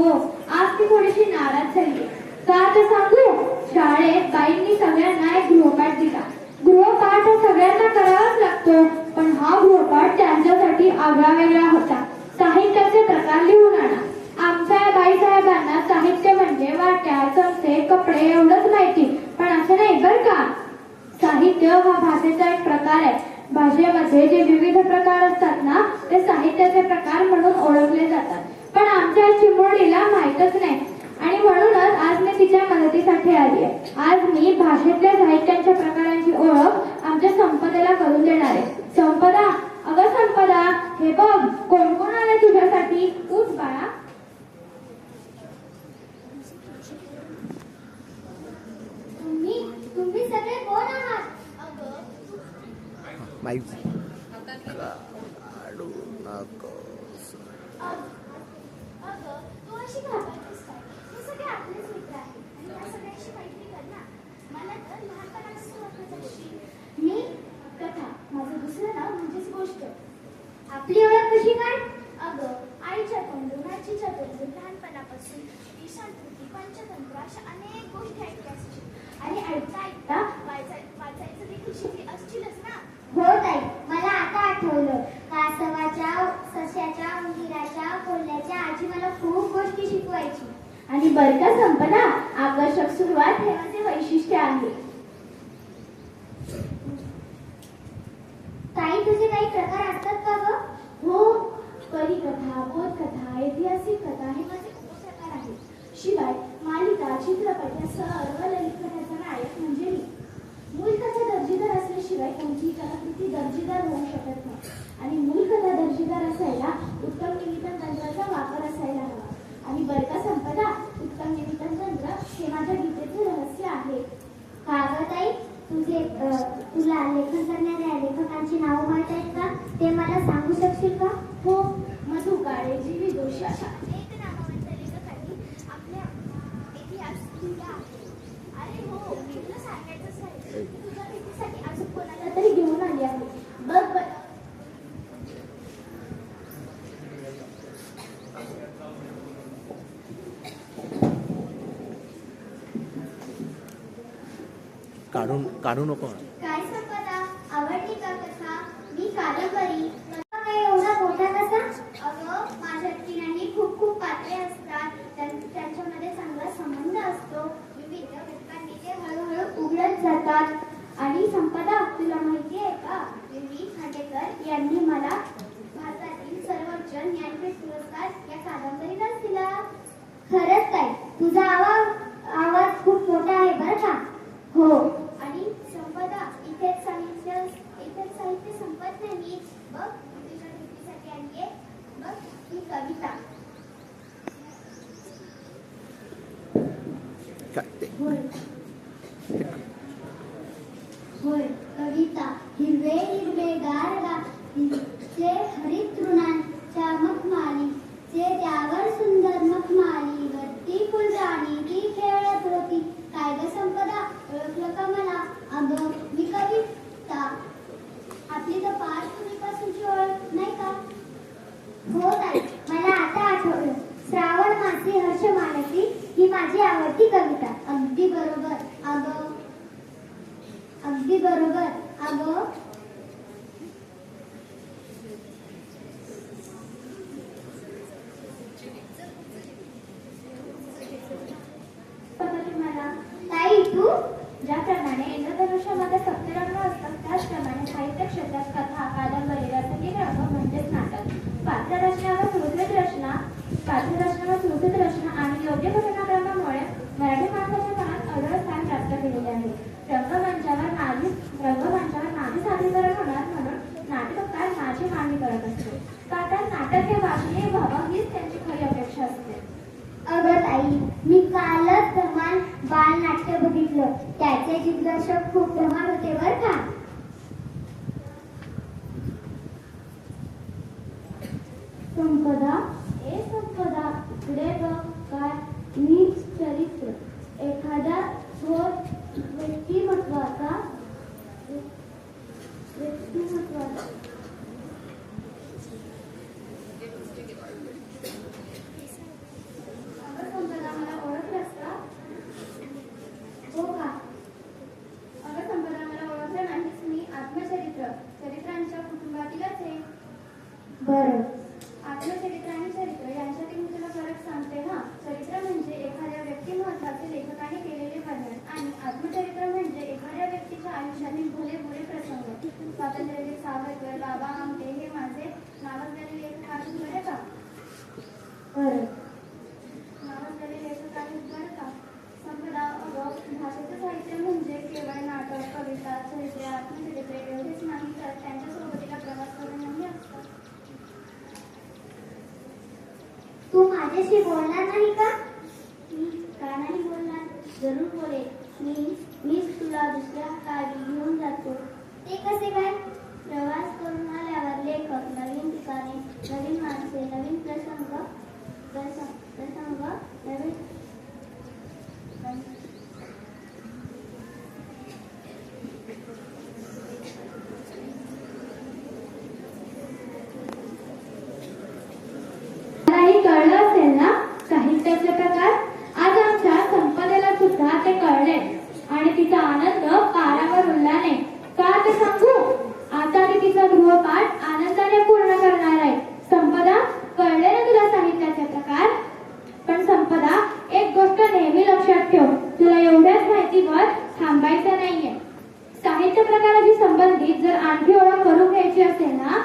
हो, आज ती थोडीशी नाराज झाली. का तर सांगू, शाळेत बाईंनी सगळ्यांना एक गृहपाठ दिला. गृहपाठ हा सगळ्यांना करावाच लागतो, पण हा गृहपाठ त्यांच्यासाठी आगळा वेगळा होता. साहित्याचे प्रकार लिहून आणा. आमच्या बाईसाहेबांना साहित्य म्हणजे वाट्या, चमचे, कपडे एवढंच माहिती, पण असं नाही बरं का. साहित्य हा भाषेचा एक प्रकार आहे. भाषेमध्ये जे विविध प्रकार असतात ना, ते साहित्याचे प्रकार म्हणून ओळखले जातात. पण आमच्या चिमुरडीला माहीतच नाही, आणि म्हणूनच आज मी तिच्या मदतीसाठी आली आहे. आज मी भाषेतल्या साहित्यांच्या प्रकारांची ओळख आमच्या संपदेला करून देणार आहे. संपदा, अगं संपदा, हे बघ कोण कोण आले तुझ्यासाठी. उठ बाळा. तुम्ही सगळे कोण आहात? माईक तू अशी घाबरतेस काय? हे सगळे आपलेच मित्र आहेत आणि त्या सगळ्यांशी मैत्री कर ना. मला तर लहानपणापासून ओळखत असशील. मी कथा, माझं दुसरं नाव म्हणजेच गोष्ट. आपली ओळख कशी काय? अगं, आईच्या तोंडून, आजीच्या तोंडून लहानपणापासून ईशानकृती, पंचतंत्र अशा अनेक गोष्टी ऐकल्या असतील आणि ऐकता ऐकता वाचायचं देखील शिकली असशीलच ना. हो ताई, मला आता आठवलं. कासवाच्या, सस्याच्या, उंदीराच्या, कोल्ह्याच्या आजी मला खूप गोष्टी शिकवायची. आणि बरं का संपदा, आकर्षक सुरुवात हे माझे वैशिष्ट्य आहे. ताई, तुझे काही प्रकार असतात का ग? हो, परीकथा, बोधकथा, ऐतिहासिक कथा हे माझे उपप्रकार आहेत. शिवाय मालिका, चित्रपट या सर्व ललित कथांचा नायक म्हणजे मी. मूलकथा दर्जेदार असल्याशिवाय कोणतीही कलाकृती दर्जेदार होऊ शकत नाही. आणि मूलकथा दर्जेदार असायला उत्तम निवेदन तंत्राचा वापर असायला हवा. आणि बरं का संपदा, उत्तम निवेदन तंत्र हे माझ्या गीतेचे रहस्य आहे. का ग ताई, तुला लेखन करणाऱ्या लेखकांची नावं माहीत आहेत का? ते मला सांगू शकशील का? हो, मधु काळे, जी.व्ही. जोशी अशा अनेक नामवंत लेखकांनी आपल्या इतिहास लिहिला आहे. अरे हो, मी तुला सांगायचंच नाही, तुझ्या भेटीसाठी अजून कोणाला तरी घेऊन आली आहे. बघ बघ. काढू नको. काय संपदा, आवडली का कथा? मी कादंबरी. काय एवढा मोठा कसा? अगं, माझ्या ठिकाणी खूप खूप पात्रे असतात, त्यांच्यामध्ये चांगला संबंध असतो. विविध घटकांनी ते हळूहळू उघडत जातात. आणि संपदा, तुला माहिती आहे का, वि. खांडेकर यांनी मला भारतातील सर्वोच्च ज्ञानपीठ पुरस्कार या कादंबरीलाच दिला. खरंच काय? तुझा आवाज खूप मोठा आहे बरं का. हो, आणि संपदा, इथेच साहित्य संपत नाही. बघ, तुझ्या भेटीसाठी आणली आहे. बघ, ही कविता. होय, कविता. हिरवे हिरवे गारचे हरित तृणांच्या मखमाली, जे त्यावर सुंदर मखमाली, वरती फुलराणी ती खेळत होती. काय ग संपदा, ओळखलं का मला? अगं, मी कविता. आपली तर फार पूर्वीपासूनची ओळख नाही का? हो ताई, मला आता आठवलं. श्रावण मासी हर्ष मानसी ही माझी आवडती कविता. अगदी बरोबर अगं, अगदी बरोबर अगं. ताई, तू ज्याप्रमाणे इंद्रधनुष्यामध्ये सप्तरंग असतात, त्याचप्रमाणे साहित्य क्षेत्रात कथा, कादंबरी, रसगीत रंग म्हणजेच नाटक, पात्ररचनावर सुरक्षित रचना आणि योग्य घटनाक्रमामुळे मराठी माणसाच्या मनात अढळ स्थान प्राप्त केलेले आहे. रंगमंचावर माझे सादरीकरण होणार म्हणून नाटककार माझी मागणी करत असतो. का तर नाटक हे वाचनीय व्हावं हीच त्यांची खरी अपेक्षा असते. अगं ताई, मी कालच धमाल बालनाट्य बघितलं. त्याचे दिग्दर्शक खूप धमाल होते बरं का. संपदा, पुढे बघ. काय? नीच चरित्र. एखाद्या थोर व्यक्तिमत्वाचा बोलणार नाही का? मी का नाही बोलणार? जरूर बोलेल. मीच तुला दुसऱ्या गावी घेऊन जातो. ते कसे काय? प्रवास करून आल्यावर लेखक नवीन ठिकाणे, नवीन माणसे, नवीन प्रसंग नवीन मलाही कळलं असेल ना साहित्याचे प्रकार. आज आमच्या संपदेला सुद्धा ते कळले आणि तिचा आनंद पारावर उरला नाही. का ते सांगू? आता ती तिचा गृहपाठ आनंदाने पूर्ण करणार आहे. संपदा, कळले ना तुला साहित्याचे प्रकार? पण संपदा, एक गोष्ट नेहमी लक्षात ठेव, तुला एवढ्याच माहितीवर थांबायचं नाहीये. साहित्य प्रकाराशी संबंधित जर आणखी ओळख करून घ्यायची असेल ना